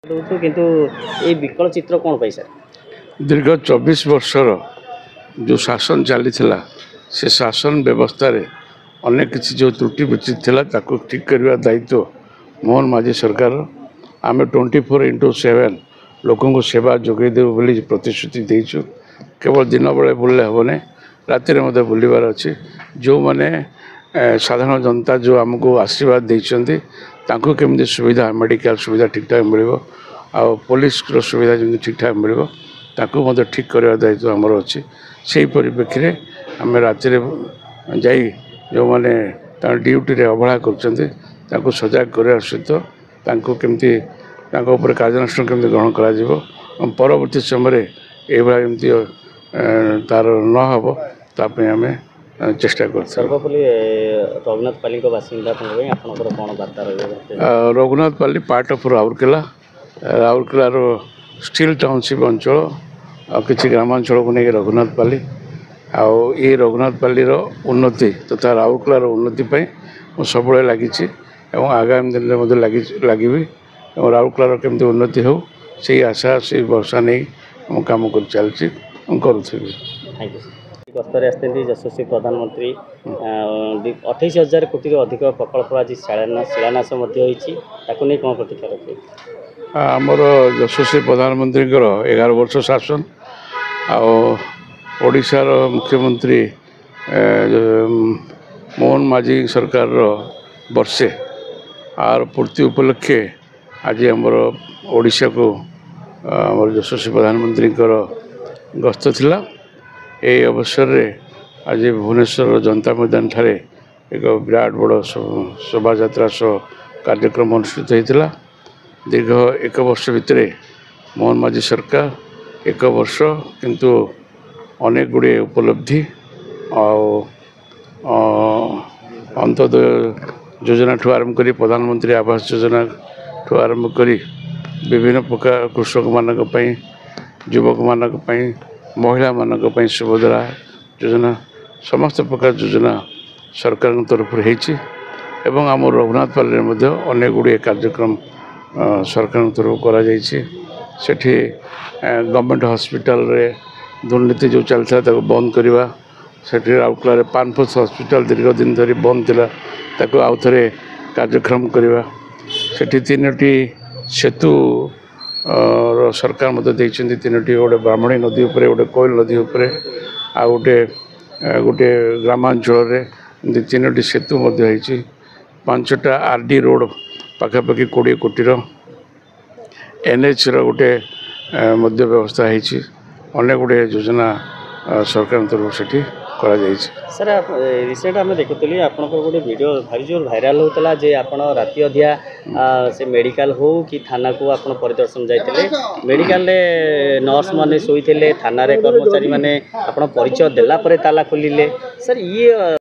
किंतु ये विकल चित्र कौन पाई सर दीर्घ 24 वर्षर जो शासन चली से शासन व्यवस्था रे अनेक किसी जो त्रुटि विचित थिला ताको ठीक करवा दायित्व मोहन माझी सरकार आम 24x7 लोकों को सेवा जोगे देव बोली प्रतिश्रुति देचु। केवल दिन बेले बुलले हेबने राति में बुलबार अच्छी जो मैंने साधारण जनता जो आमको आशीर्वाद देते केमती सुविधा मेडिकल सुविधा ठीक ठाक मिल पुलिस सुविधा जमी ठीक ठाक मिल ठीक करवा दायित्व आमर अच्छी से परिप्रेक्षी आम राति जाई जो मैंने ड्यूटी रे अवहेला कर सजाग करने सहित केमती कार्यानुष्ठान केमती ग्रहण कर परवर्ती समय यमती तार न हम ताप आम चेष्टा कर रघुनाथ पाली बासिंदा कौन बार्ता रघुनाथ पाली पार्ट ऑफ राउरकेलार स्टील टाउनशिप अंचल किसी ग्रामांचल को नहीं रघुनाथ पाली ये रघुनाथ पाली उन्नति तथा राउरकेलार उन्नति सब लगी आगामी दिन में लगी राउरकेलार केमती उन्नति हो से आशा से भरोसा नहीं कम कर चलती करुँगी। गस्तर आसते यशस्वी प्रधानमंत्री 28,000 कोटी अधिक प्रकल्प आज शिलान्यास नहीं कौन प्रतीक्षा रखिए आमर यशस्वी प्रधानमंत्री 11 वर्ष शासन ओडिशार मुख्यमंत्री मोहन माझी सरकार वर्षे आर पूर्ति उपलक्षे आज आमर ओडिशा को आमर यशस्वी प्रधानमंत्री गस्त थिला। ए अवसर रे आज भुवनेश्वर जनता मैदान ठारे एक विराट बड़ शोभा यात्रा कार्यक्रम अनुष्ठित होता। दीर्घ 1 वर्ष भितर मोहन माझी सरकार 1 वर्ष किंतु अनेक गुड़े उपलब्धि अंत्योदय योजना ठू आरंभ कर प्रधानमंत्री आवास योजना ठू आरंभ कर विभिन्न प्रकार कृषक मानक युवक मानक महिला मानक सुभद्रा योजना समस्त प्रकार योजना सरकार तरफ एवं आम रघुनाथ पाली अनेक गुड़े कार्यक्रम सरकार तरफ करा सेठी गवर्नमेंट हॉस्पिटल रे दुर्नीति जो चलता बंद करवा सेठी राउरकेला पानफोस हॉस्पिटल दीर्घ दिन धरी बंद थिला ताको आउ थे कार्यक्रम करवा सेठी 3टी सेतु सरकार मत देखते 3टी गोटे ब्राह्मणी नदी उपरे गोटे कोयल नदी उपरे आ गोटे ग्रामांचल 3टी सेतु 5टा आरडी रोड पाखापाखि 20 कोटी NH गोटे व्यवस्था है अनेक गुड़े योजना सरकार तरफ से सर रिसेंट आम देखुली आप गोटे वीडियो भारी जोर भाइराल होता जे आप राति अधिया से मेडिकल हो कि थाना को आप परिदर्शन जाते मेडिकल नर्स मैंने शोते थाना कर्मचारी मैंने आप परिचय देला ताला खोलिले सर ये